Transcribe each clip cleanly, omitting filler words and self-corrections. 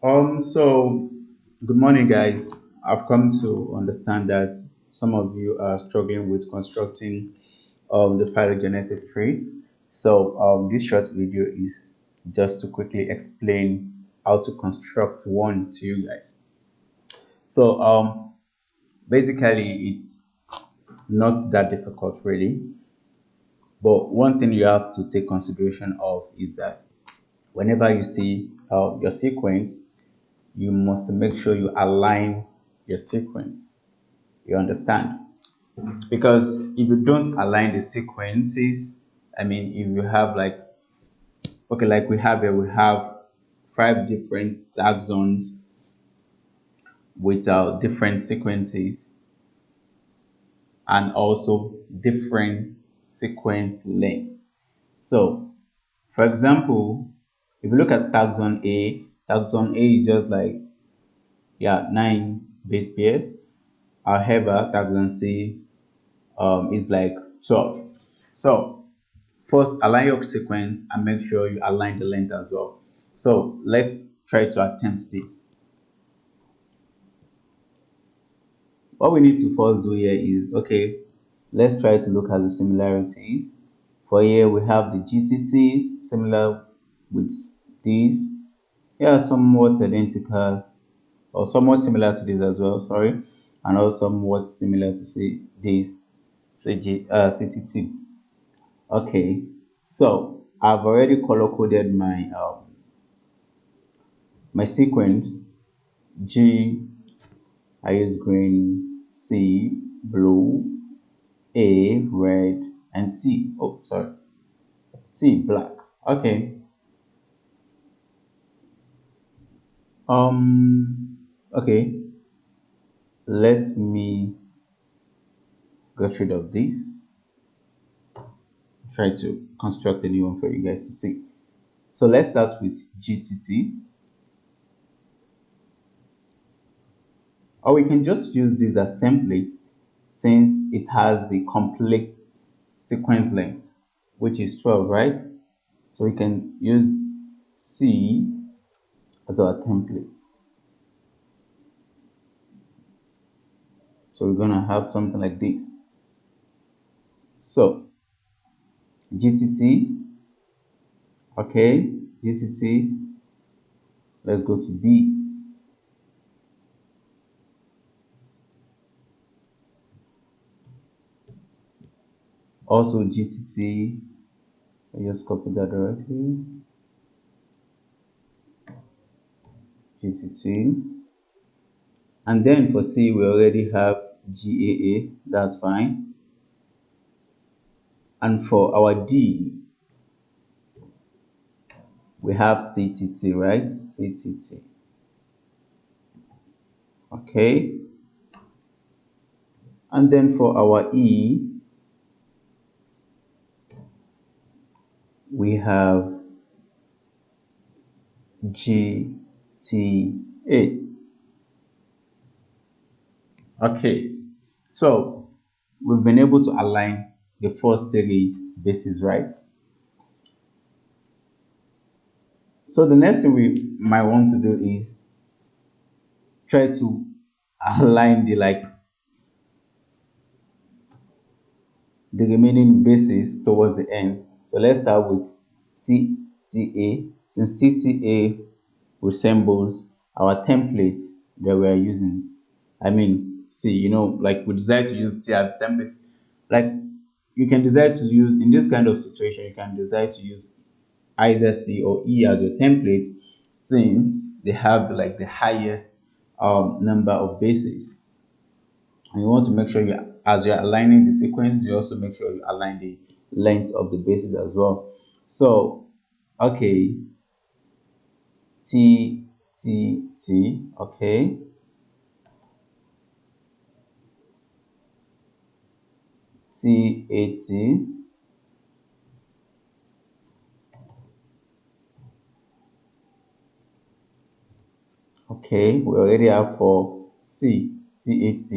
So good morning, guys. I've come to understand that some of you are struggling with constructing the phylogenetic tree. So this short video is just to quickly explain how to construct one to you guys. So basically, it's not that difficult really, but one thing you have to take consideration of is that whenever you see your sequence, you must make sure you align your sequence. You understand? Because if you don't align the sequences, I mean, if you have okay, like we have here, we have five different taxons with different sequences and also different sequence lengths. So, for example, if you look at taxon A is just like, yeah, 9 base pairs. However, taxon C is like 12. So first align your sequence and make sure you align the length as well. So let's try to attempt this. What we need to first do here is, okay, let's try to look at the similarities. For here we have the GTT similar with these. Yeah, somewhat identical or somewhat similar to this as well, sorry, and also somewhat similar to say this CTT. Okay, so I've already color coded my sequence. G, I use green, C blue, A red, and T, oh sorry, T black. Okay. Okay, let me get rid of this. Try to construct a new one for you guys to see. So let's start with GTT. Or we can just use this as template since it has the complete sequence length, which is 12, right? So we can use C as our template. So we're gonna have something like this. So GTT, okay, GTT, let's go to B. Also GTT, I just copy that directly. GTT. And then for C, we already have GAA, that's fine. And for our D, we have CTT, right? CTT. Okay. And then for our E, we have GTA. Okay. So we've been able to align the first three bases, right? So the next thing we might want to do is try to align the remaining bases towards the end. So let's start with TTA. Since TTA resembles our template that we are using, I mean, C, like we decide to use C as templates. Like you can decide to use, in this kind of situation, you can decide to use either C or E as your template since they have like the highest number of bases. And you want to make sure you, as you're aligning the sequence, you also make sure you align the length of the bases as well. So okay, T, okay, TAT, okay, we already have for C, TAT,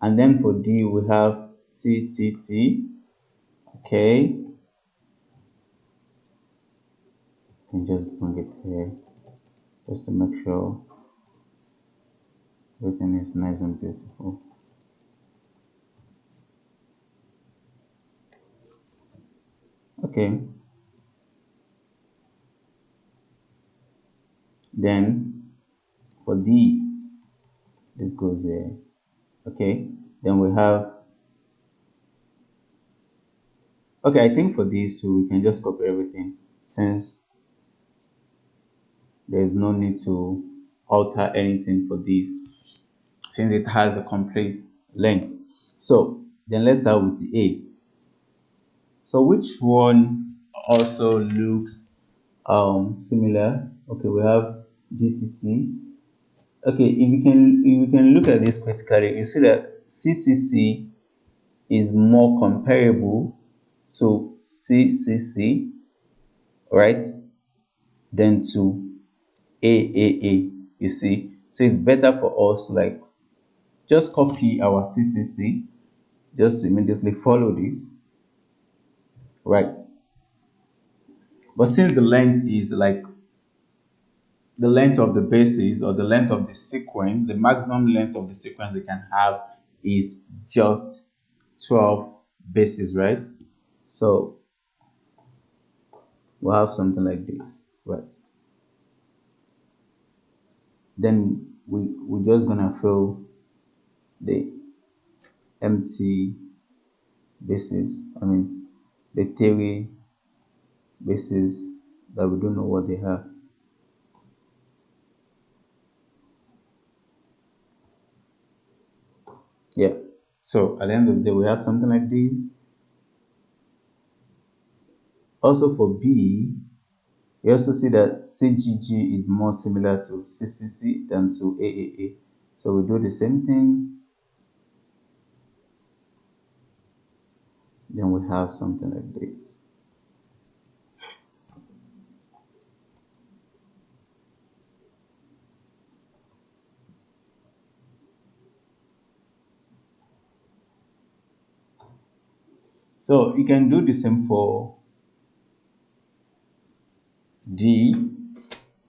and then for D we have TTT, okay, and just bring it here. just to make sure everything is nice and beautiful. Okay, then for D, this goes here. Okay, then we have, okay, I think for these two we can just copy everything since there is no need to alter anything for these since it has a complete length. So then let's start with the A. So which one also looks similar? Okay, we have GTT. Okay, if you can look at this critically, you see that CCC is more comparable to CCC, right, than to AAA. You see, so it's better for us to like just copy our CCC just to immediately follow this, right? But since the length is like the length of the bases or the length of the sequence, the maximum length of the sequence we can have is just 12 bases, right? So we'll have something like this, right? Then we're just gonna fill the empty bases, I mean the theory bases that we don't know what they have. Yeah. So at the end of the day, we have something like this. Also for B, you also see that CGG is more similar to CCC than to AAA. So we do the same thing. Then we have something like this. So you can do the same for D.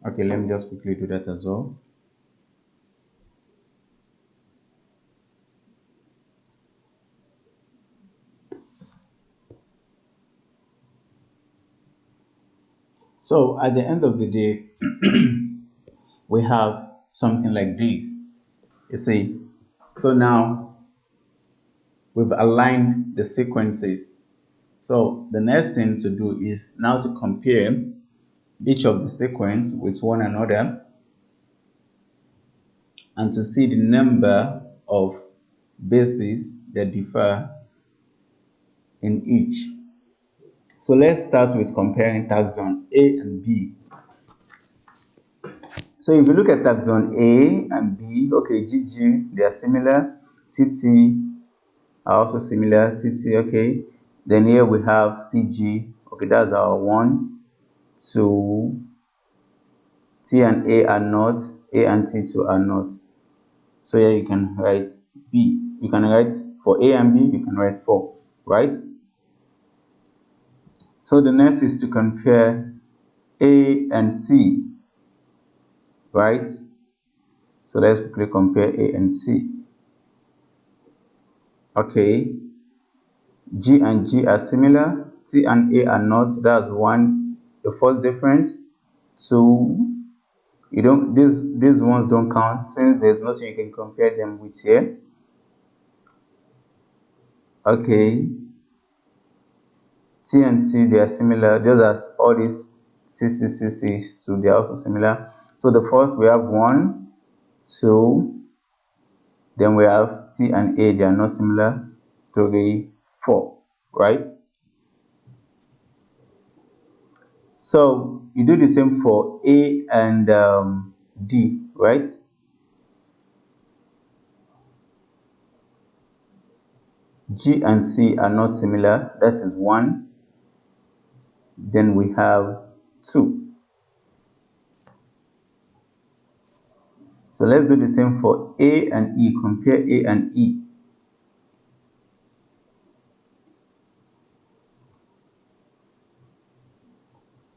Okay, let me just quickly do that as well. So at the end of the day, we have something like this. You see, so now we've aligned the sequences. So the next thing to do is now to compare each of the sequence with one another and to see the number of bases that differ in each. So let's start with comparing taxon A and B. So if you look at taxon A and B, okay, GG, they are similar. TT are also similar. TT, okay. Then here we have CG, okay, that's our 1, 2, T and A are not, A and T2 are not. So here you can write B. You can write for A and B, you can write 4, right? So the next is to compare A and C, right? So let's quickly compare A and C. Okay, G and G are similar, T and A are not. That's one, the first difference. Two, you don't, these ones don't count since there's nothing you can compare them with here. Okay, T and T, they are similar, just as all these CCCC, so they are also similar. So the first we have 1, 2, then we have T and A, they are not similar. 3, 4, right? So you do the same for A and D, right? G and C are not similar, that is 1. Then we have 2. So let's do the same for A and E, compare A and E.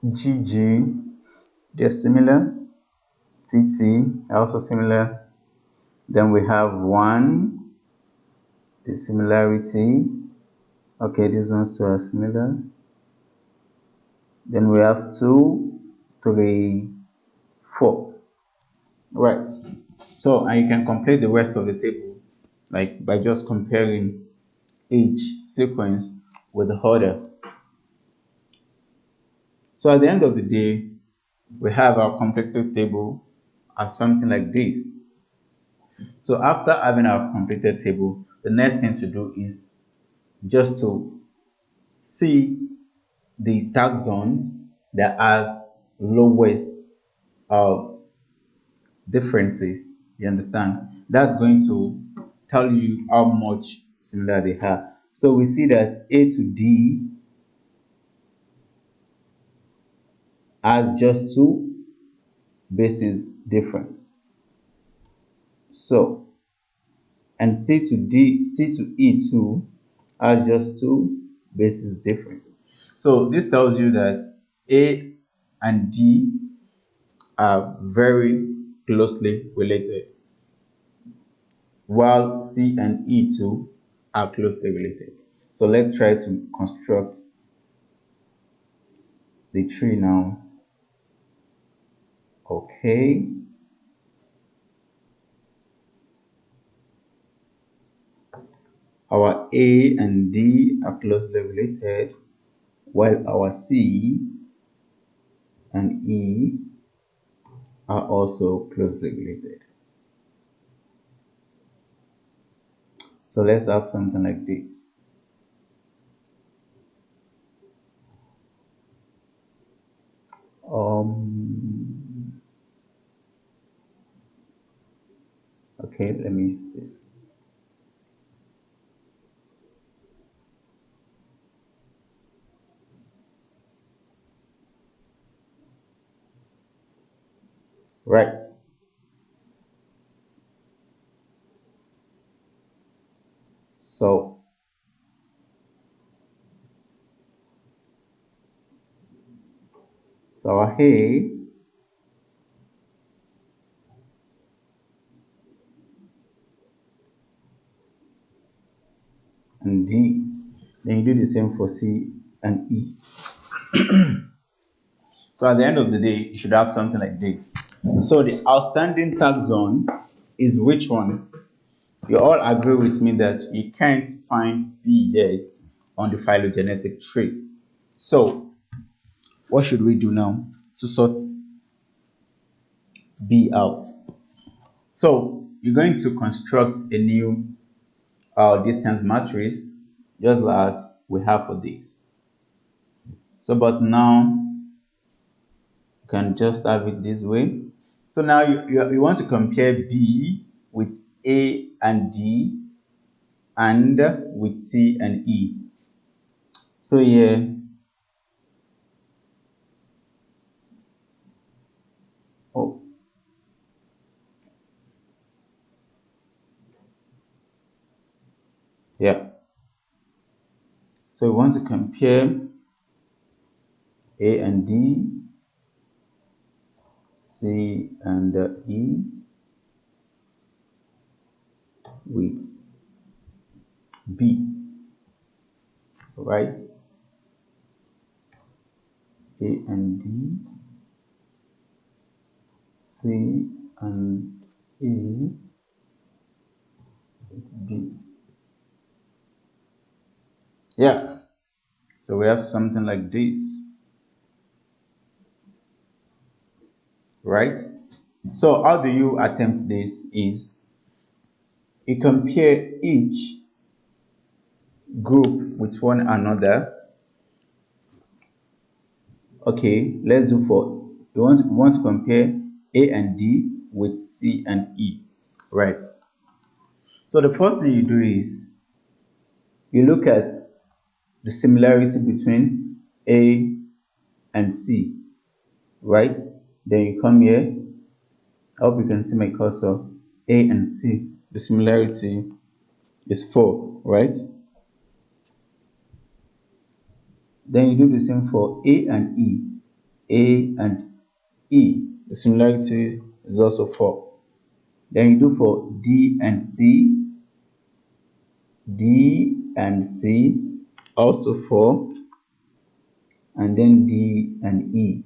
GG, they're similar. TT also similar. Then we have 1, the similarity. Okay, these ones two are similar. Then we have 2, 3, 4. Right. So, and you can complete the rest of the table like by just comparing each sequence with the other. So at the end of the day, we have our completed table as something like this. So after having our completed table, the next thing to do is just to see the taxons that has lowest uh, differences. You understand? That's going to tell you how much similar they are. So we see that A to D has just 2 bases difference. So, and C to E2 has just 2 bases difference. So this tells you that A and D are very closely related, while C and E2 are closely related. So let's try to construct the tree now. Okay. Our A and D are closely related, while our C and E are also closely related. So let's have something like this. Okay, let me use this. Right. So our A and D. Then you do the same for C and E. So at the end of the day, you should have something like this. So the outstanding taxon is which one? You all agree with me that you can't find B yet on the phylogenetic tree. So what should we do now to sort B out? So you're going to construct a new distance matrix just as we have for this. So but now you can just have it this way. So now you want to compare B with A and D and with C and E. So here, oh, yeah. So we want to compare A and D, C and E with B, right? A and D, C and E with B. Yeah, so we have something like this, right? So how do you attempt this is you compare each group with one another. Okay, let's do for we want to compare A and D with C and E, right? So the first thing you do is you look at the similarity between A and C, right? Then you come here. I hope you can see my cursor. A and C, the similarity is 4, right? Then you do the same for A and E. A and E, the similarity is also 4. Then you do for D and C. D and C, also 4. And then D and E.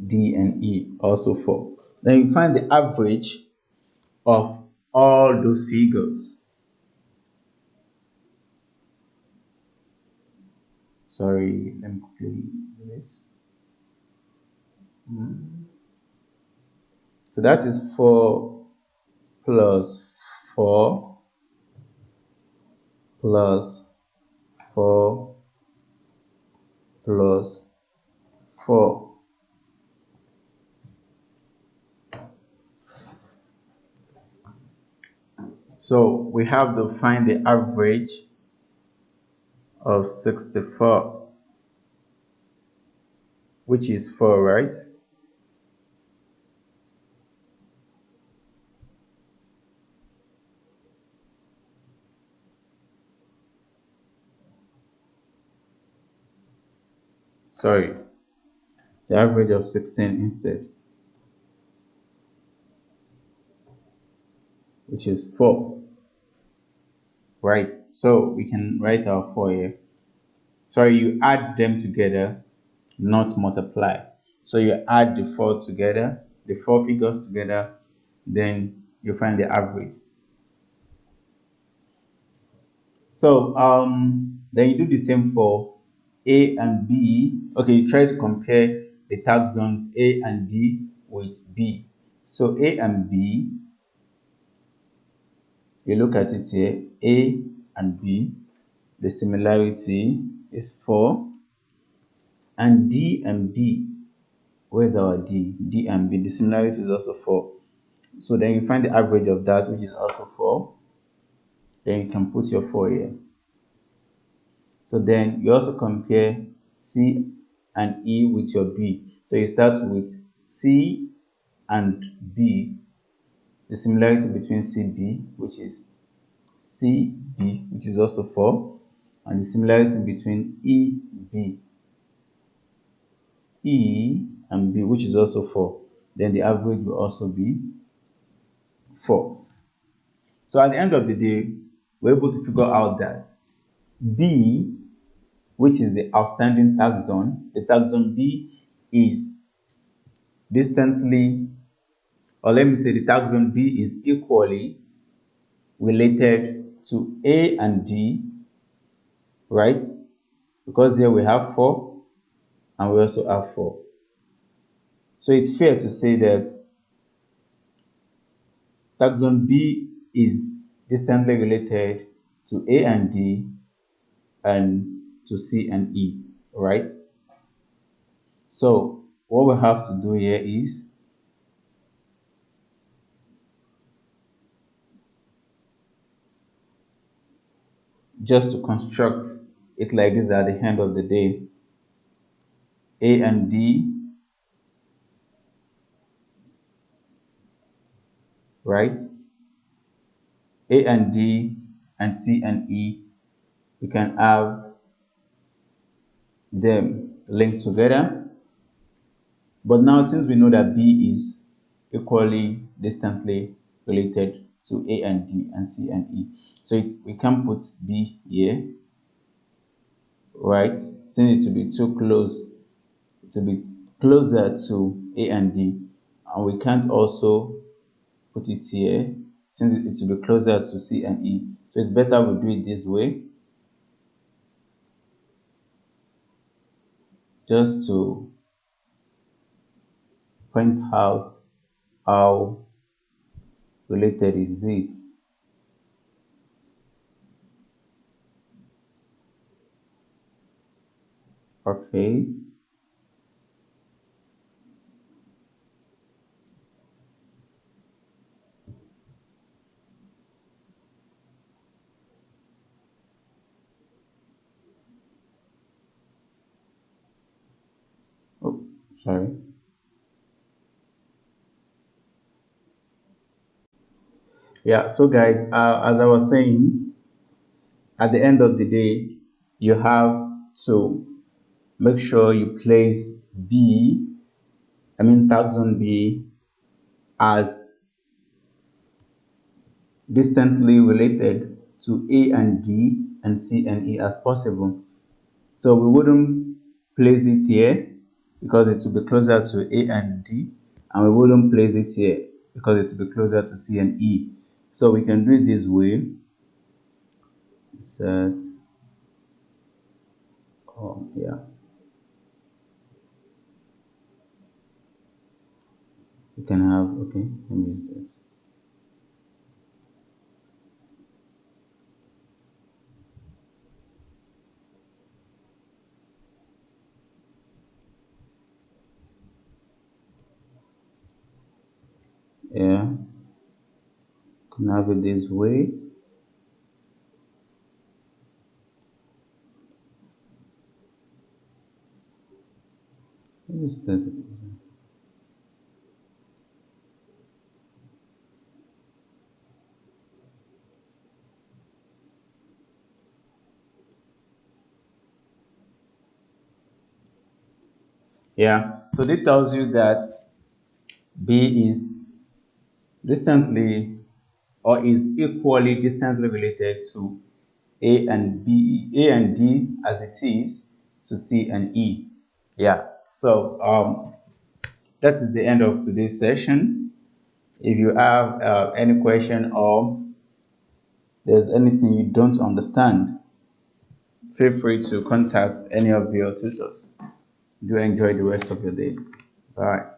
D and E, also 4. Then you find the average of all those figures. Sorry, let me quickly do this. So that is 4 plus 4 plus 4 plus 4. So we have to find the average of 64, which is 4, right? Sorry, the average of 16 instead, which is 4, right? So we can write our 4 here. Sorry, you add them together, not multiply. So you add the 4 together, the 4 figures together, then you find the average. So then you do the same for A and B. Okay, you try to compare the taxons A and D with B. So A and B, you look at it here, A and B, the similarity is 4. And D and B, where's our D? D and B, the similarity is also 4. So then you find the average of that, which is also 4. Then you can put your 4 here. So then you also compare C and E with your B. So you start with C and B, the similarity between CB, which is CB, which is also 4, and the similarity between EB, E and B, which is also 4. Then the average will also be 4. So at the end of the day, we're able to figure out that B, which is the outstanding taxon, the taxon B is distantly, or let me say the taxon B is equally related to A and D, right? Because here we have 4 and we also have 4. So it's fair to say that taxon B is distantly related to A and D and to C and E, right? So what we have to do here is just to construct it like this at the end of the day. A and D, right? A and D and C and E, we can have them linked together. But now since we know that B is equally distantly related to A and D and C and E, so we can put B here, right? Since it will be too close, to be closer to A and D, and we can't also put it here since it will be closer to C and E. So it's better we do it this way, just to point out how related is it. Okay. Oh, sorry. Yeah, so guys, as I was saying, at the end of the day, you have to make sure you place B, I mean taxon B, as distantly related to A and D and C and E as possible. So we wouldn't place it here because it will be closer to A and D, and we wouldn't place it here because it will be closer to C and E. So we can do it this way. Set, yeah, we can have, okay, let me use this. Yeah, can have it this way. Let me place it this way. Yeah, so this tells you that B is distantly or is equally distantly related to A and D as it is to C and E. Yeah, so that is the end of today's session. If you have any question or there's anything you don't understand, feel free to contact any of your tutors. Do enjoy the rest of your day. Bye.